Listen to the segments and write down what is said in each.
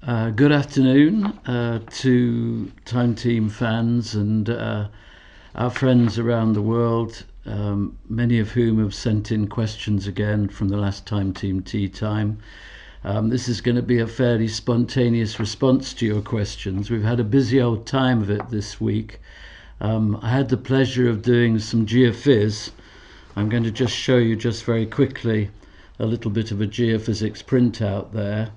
Good afternoon to Time Team fans and our friends around the world, many of whom have sent in questions again from the last Time Team Teatime. This is going to be a fairly spontaneous response to your questions. We've had a busy old time of it this week. I had the pleasure of doing some geophys. I'm going to just show you just very quickly a little bit of a geophysics printout there,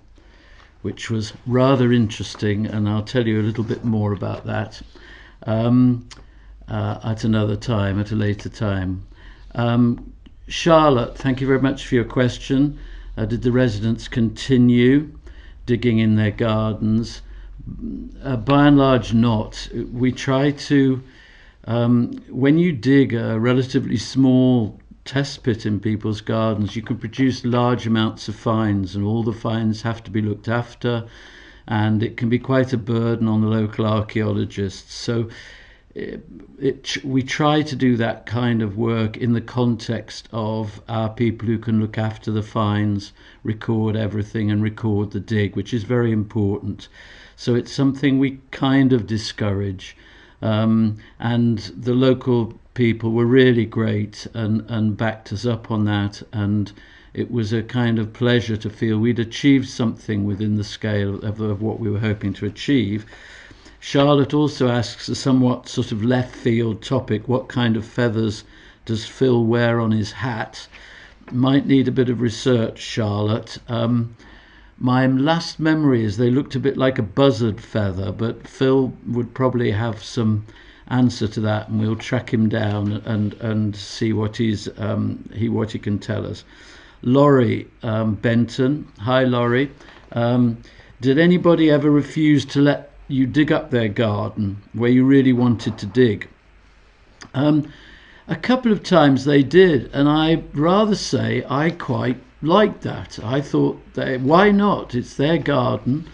which was rather interesting, and I'll tell you a little bit more about that at another time, at a later time. Charlotte, thank you very much for your question. Did the residents continue digging in their gardens? By and large not. We try to, when you dig a relatively small test pit in people's gardens, you can produce large amounts of finds, and all the finds have to be looked after, and it can be quite a burden on the local archaeologists. So we try to do that kind of work in the context of our people who can look after the finds, record everything and record the dig, which is very important. So it's something we kind of discourage, and the local people were really great and backed us up on that, and it was a kind of pleasure to feel we'd achieved something within the scale of what we were hoping to achieve. Charlotte also asks a somewhat sort of left field topic: what kind of feathers does Phil wear on his hat? Might need a bit of research, Charlotte. My last memory is they looked a bit like a buzzard feather, but Phil would probably have some answer to that, and we'll track him down and see what what he can tell us. Laurie Benton, hi Laurie. Did anybody ever refuse to let you dig up their garden where you really wanted to dig? A couple of times they did, and I rather say I quite liked that. I thought, why not? It's their garden,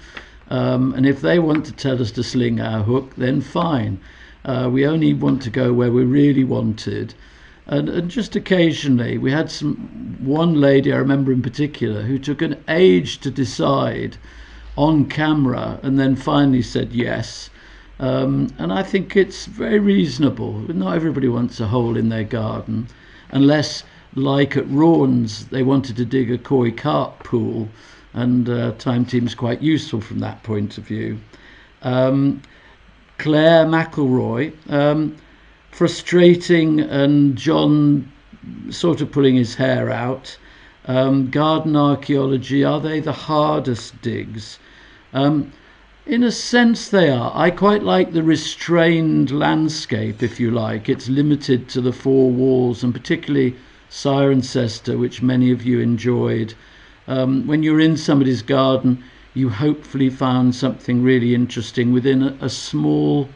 and if they want to tell us to sling our hook, then fine. We only want to go where we really wanted, and just occasionally we had one lady I remember in particular who took an age to decide on camera and then finally said yes, and I think it's very reasonable. Not everybody wants a hole in their garden, unless, like at Rawn's, they wanted to dig a koi carp pool, and Time Team's quite useful from that point of view. Claire McElroy, frustrating, and John sort of pulling his hair out. Garden archaeology, are they the hardest digs? In a sense they are. I quite like the restrained landscape, if you like. It's limited to the four walls, and particularly Cirencester, which many of you enjoyed. When you're in somebody's garden, you hopefully found something really interesting within a small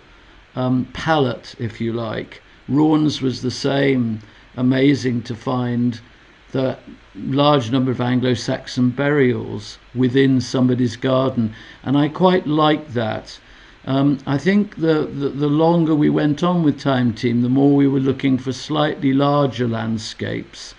palette, if you like. Rawn's was the same. Amazing to find the large number of Anglo-Saxon burials within somebody's garden, and I quite like that. I think the longer we went on with Time Team, the more we were looking for slightly larger landscapes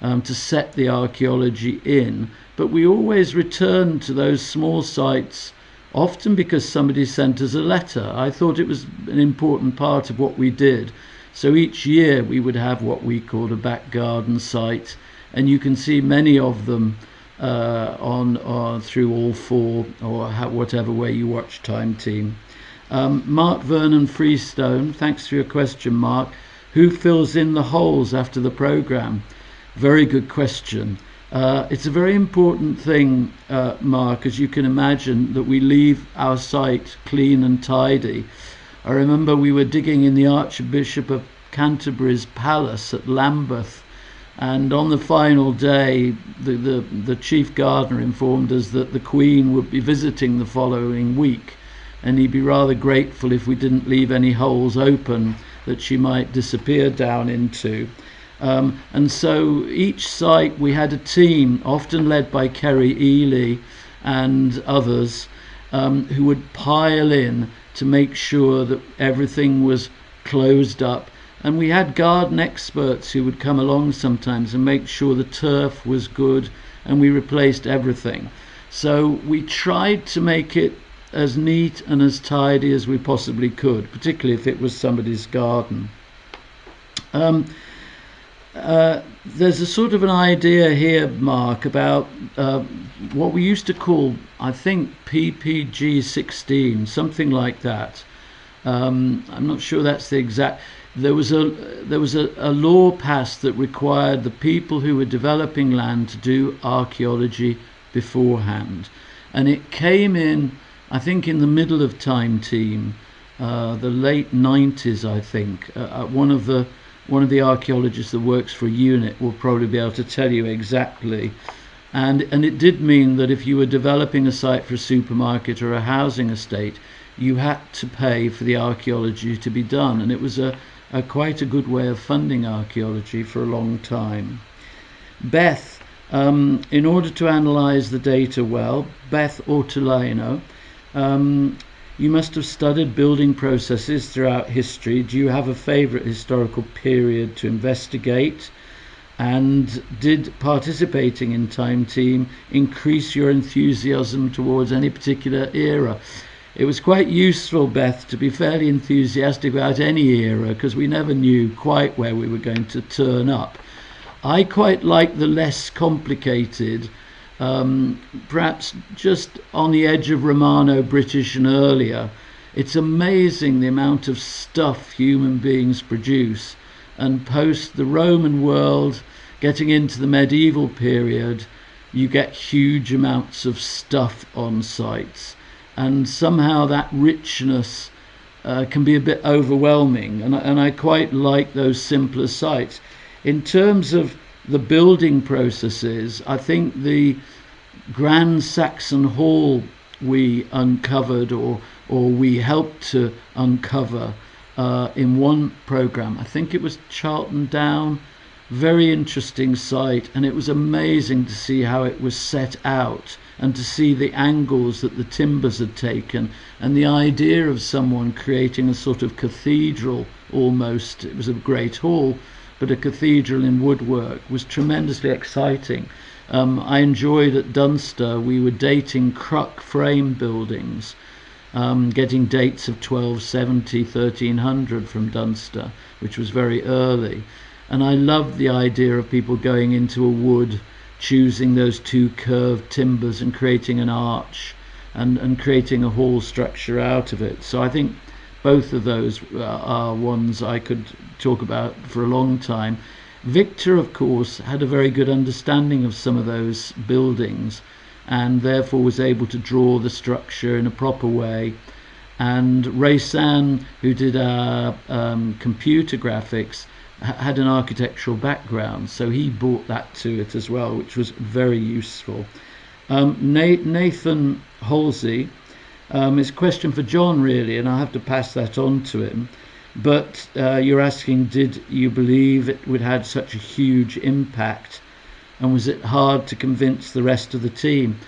to set the archaeology in, but we always returned to those small sites, often because somebody sent us a letter. I thought it was an important part of what we did. So each year we would have what we called a back garden site, and you can see many of them on through all four, or whatever way you watch Time Team. Mark Vernon Freestone, thanks for your question, Mark. Who fills in the holes after the programme? Very good question. It's a very important thing, Mark, as you can imagine, that we leave our site clean and tidy. I remember we were digging in the Archbishop of Canterbury's palace at Lambeth, and on the final day the chief gardener informed us that the Queen would be visiting the following week, and he'd be rather grateful if we didn't leave any holes open that she might disappear down into. And so each site we had a team, often led by Kerry Ely and others, who would pile in to make sure that everything was closed up. And we had garden experts who would come along sometimes and make sure the turf was good, and we replaced everything. So we tried to make it as neat and as tidy as we possibly could, particularly if it was somebody's garden. There's a sort of an idea here, Mark, about what we used to call, I think, PPG 16, something like that. I'm not sure that's the exact. There was a law passed that required the people who were developing land to do archaeology beforehand, and it came in, I think, in the middle of Team, the late 90s, I think. One of the archaeologists that works for a unit will probably be able to tell you exactly. And it did mean that if you were developing a site for a supermarket or a housing estate, you had to pay for the archaeology to be done. And it was quite a good way of funding archaeology for a long time. Beth, in order to analyse the data well, Beth Ortolano, you must have studied building processes throughout history. Do you have a favourite historical period to investigate? And did participating in Team increase your enthusiasm towards any particular era? It was quite useful, Beth, to be fairly enthusiastic about any era, because we never knew quite where we were going to turn up. I quite like the less complicated, perhaps just on the edge of Romano-British and earlier. It's amazing the amount of stuff human beings produce, and post the Roman world, getting into the medieval period, you get huge amounts of stuff on sites, and somehow that richness can be a bit overwhelming, and I quite like those simpler sites. In terms of the building processes, I think the Grand Saxon Hall we uncovered, or we helped to uncover in one programme, I think it was Charlton Down, very interesting site, and it was amazing to see how it was set out and to see the angles that the timbers had taken, and the idea of someone creating a sort of cathedral almost. It was a great hall, but a cathedral in woodwork was tremendously exciting. I enjoyed at Dunster, we were dating Cruck frame buildings, getting dates of 1270, 1300 from Dunster, which was very early. And I loved the idea of people going into a wood, choosing those two curved timbers and creating an arch and creating a hall structure out of it. So I think both of those are ones I could talk about for a long time. Victor, of course, had a very good understanding of some of those buildings, and therefore was able to draw the structure in a proper way. And Raysan, who did our computer graphics, had an architectural background, so he brought that to it as well, which was very useful. Nathan Halsey, it's a question for John really, and I'll have to pass that on to him. But you're asking, did you believe it would have such a huge impact, and was it hard to convince the rest of the team?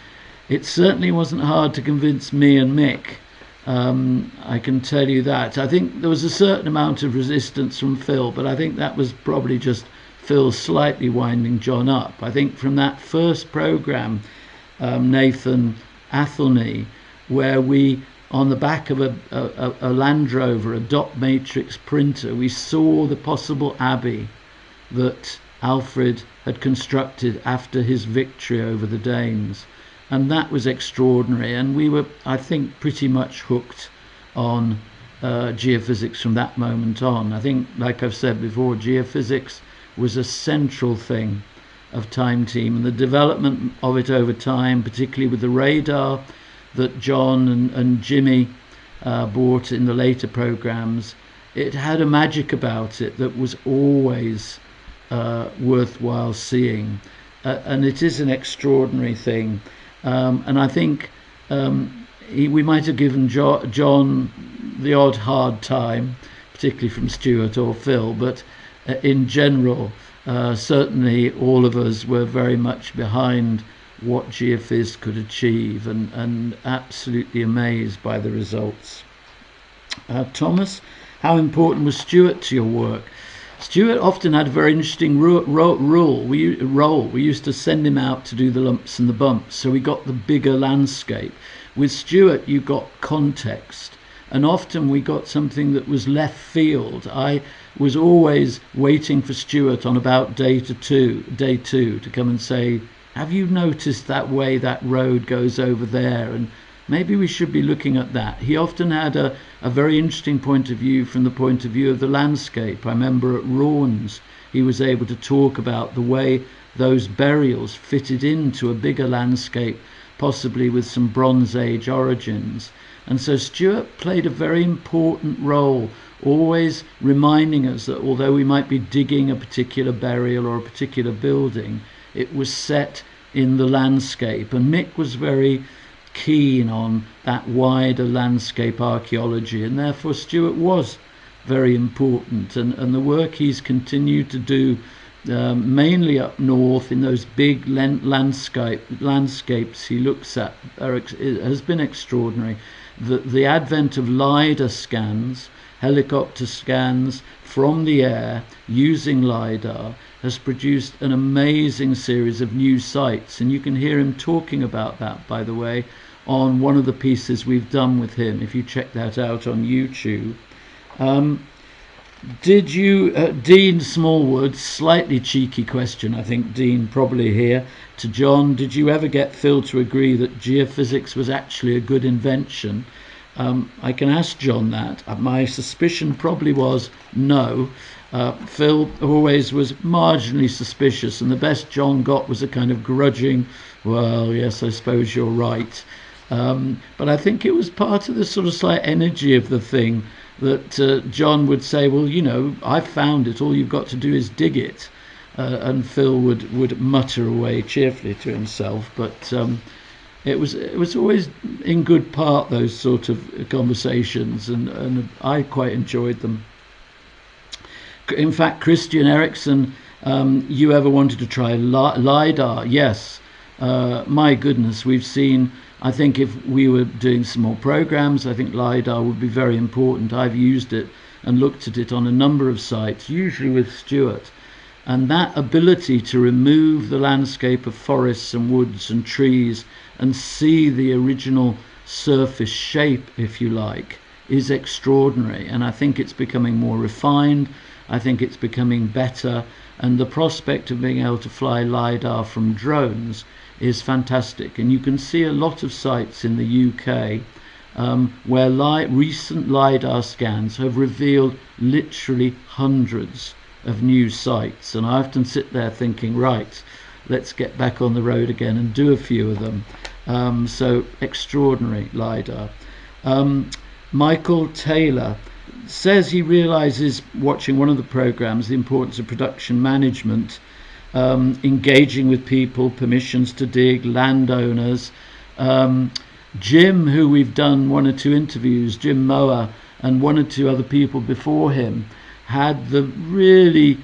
It certainly wasn't hard to convince me and Mick, I can tell you that. I think there was a certain amount of resistance from Phil, but I think that was probably just Phil slightly winding John up. I think from that first programme, Nathan Athelney, where we, on the back of a Land Rover, a dot matrix printer, we saw the possible abbey that Alfred had constructed after his victory over the Danes. And that was extraordinary, and we were, I think, pretty much hooked on geophysics from that moment on. I think, like I've said before, geophysics was a central thing of Team, and the development of it over time, particularly with the radar that John and Jimmy bought in the later programs, it had a magic about it that was always worthwhile seeing, and it is an extraordinary thing. And I think we might have given John the odd hard time, particularly from Stuart or Phil, but in general, certainly all of us were very much behind what Geophys could achieve, and absolutely amazed by the results. Thomas, how important was Stuart to your work? Stuart often had a very interesting role. We used to send him out to do the lumps and the bumps, so we got the bigger landscape. With Stuart, you got context, and often we got something that was left field. I was always waiting for Stuart on about day two to come and say, have you noticed that way that road goes over there? And maybe we should be looking at that. He often had a very interesting point of view from the point of view of the landscape. I remember at Raunds, he was able to talk about the way those burials fitted into a bigger landscape, possibly with some Bronze Age origins. And so Stuart played a very important role, always reminding us that although we might be digging a particular burial or a particular building, it was set in the landscape. And Mick was very keen on that wider landscape archaeology, and therefore Stuart was very important, and the work he's continued to do mainly up north in those big landscapes he looks at has been extraordinary. The advent of LiDAR scans, helicopter scans from the air using LiDAR, has produced an amazing series of new sites, and you can hear him talking about that, by the way, on one of the pieces we've done with him, if you check that out on YouTube. Did you, Dean Smallwood, slightly cheeky question, I think, Dean, probably here, to John, did you ever get Phil to agree that geophysics was actually a good invention? I can ask John that. My suspicion probably was no. Phil always was marginally suspicious, and the best John got was a kind of grudging, well, yes, I suppose you're right. But I think it was part of the sort of slight energy of the thing that John would say, well, you know, I found it, all you've got to do is dig it. And Phil would mutter away cheerfully to himself, but it was always in good part those sort of conversations, and I quite enjoyed them. In fact, Christian Eriksson, you ever wanted to try LiDAR? Yes. My goodness, we've seen, I think if we were doing some more programs, I think LiDAR would be very important. I've used it and looked at it on a number of sites, usually with Stuart. And that ability to remove the landscape of forests and woods and trees and see the original surface shape, if you like, is extraordinary. And I think it's becoming more refined. I think it's becoming better. And the prospect of being able to fly LiDAR from drones is fantastic. And you can see a lot of sites in the UK where recent LiDAR scans have revealed literally hundreds of new sites, and I often sit there thinking, right, let's get back on the road again and do a few of them. So extraordinary LiDAR. Michael Taylor says he realizes, watching one of the programs, the importance of production management, engaging with people, permissions to dig, landowners. Jim, who we've done one or two interviews, Jim Moa, and one or two other people before him, had the really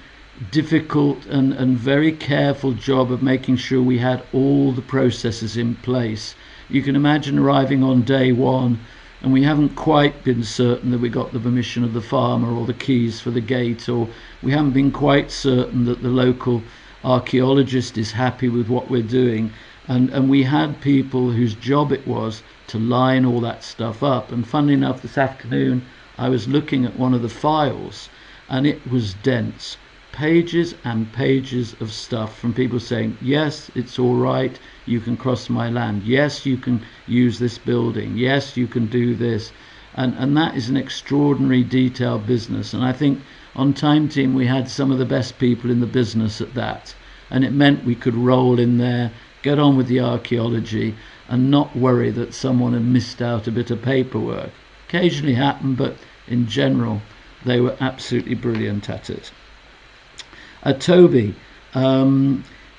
difficult and very careful job of making sure we had all the processes in place. You can imagine arriving on day one and we haven't quite been certain that we got the permission of the farmer or the keys for the gate, or we haven't been quite certain that the local archaeologist is happy with what we're doing. And we had people whose job it was to line all that stuff up. And funnily enough, this afternoon I was looking at one of the files, and it was dense. Pages and pages of stuff from people saying, yes, it's all right, you can cross my land. Yes, you can use this building. Yes, you can do this. And that is an extraordinary detailed business. And I think on Time Team we had some of the best people in the business at that. And it meant we could roll in there, get on with the archaeology, and not worry that someone had missed out a bit of paperwork. Occasionally happened, but in general, they were absolutely brilliant at it. Toby,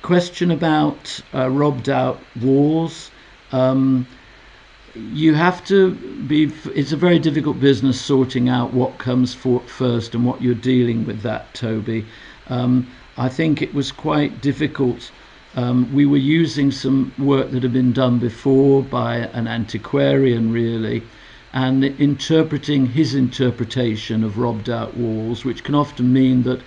question about robbed out walls. You have to be, it's a very difficult business sorting out what comes first and what you're dealing with that, Toby. I think it was quite difficult. We were using some work that had been done before by an antiquarian, really, and interpreting his interpretation of robbed out walls, which can often mean that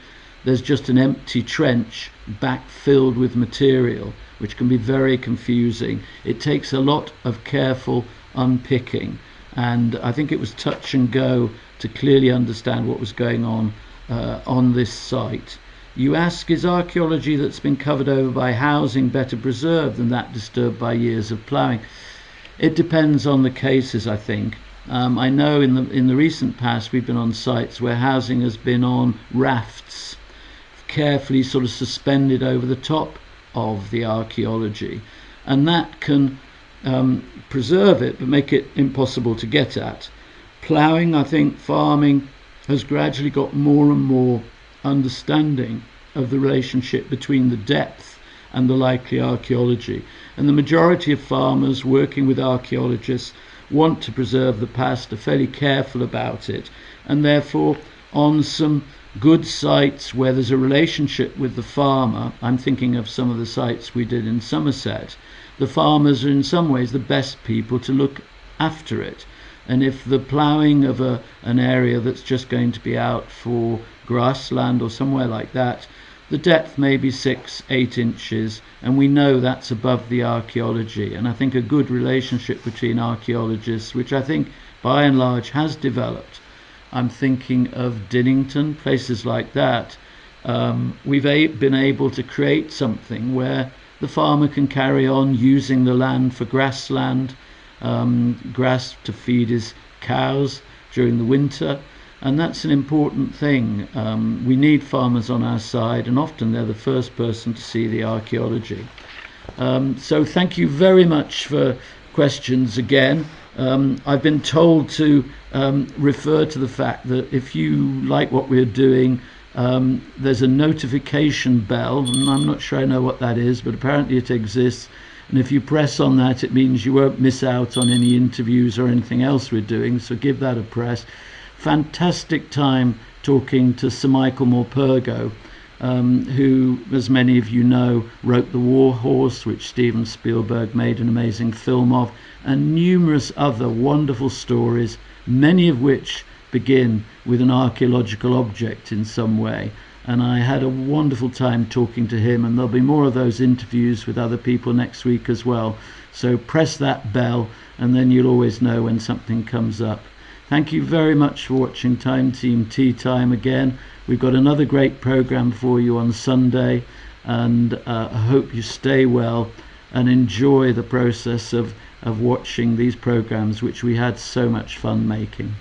there's just an empty trench back filled with material, which can be very confusing. It takes a lot of careful unpicking, and I think it was touch and go to clearly understand what was going on this site. You ask, is archaeology that's been covered over by housing better preserved than that disturbed by years of ploughing? It depends on the cases, I think. I know in the recent past we've been on sites where housing has been on rafts, carefully sort of suspended over the top of the archaeology, and that can preserve it but make it impossible to get at. Ploughing, I think farming has gradually got more and more understanding of the relationship between the depth and the likely archaeology, and the majority of farmers working with archaeologists want to preserve the past, are fairly careful about it, and therefore on some good sites where there's a relationship with the farmer, I'm thinking of some of the sites we did in Somerset, the farmers are in some ways the best people to look after it. And if the ploughing of an area that's just going to be out for grassland or somewhere like that, the depth may be 6-8 inches, and we know that's above the archaeology. And I think a good relationship between archaeologists, which I think by and large has developed. I'm thinking of Dinnington, places like that. We've been able to create something where the farmer can carry on using the land for grassland, grass to feed his cows during the winter, and that's an important thing. We need farmers on our side, and often they're the first person to see the archaeology. So thank you very much for questions again. I've been told to refer to the fact that if you like what we're doing, there's a notification bell, and I'm not sure I know what that is, but apparently it exists. And if you press on that, it means you won't miss out on any interviews or anything else we're doing, so give that a press. Fantastic time talking to Sir Michael Morpurgo, who, as many of you know, wrote The War Horse, which Steven Spielberg made an amazing film of, and numerous other wonderful stories, many of which begin with an archaeological object in some way. And I had a wonderful time talking to him, and there'll be more of those interviews with other people next week as well. So press that bell and then you'll always know when something comes up. Thank you very much for watching Time Team Tea Time again. We've got another great program for you on Sunday, and I hope you stay well and enjoy the process of watching these programs, which we had so much fun making.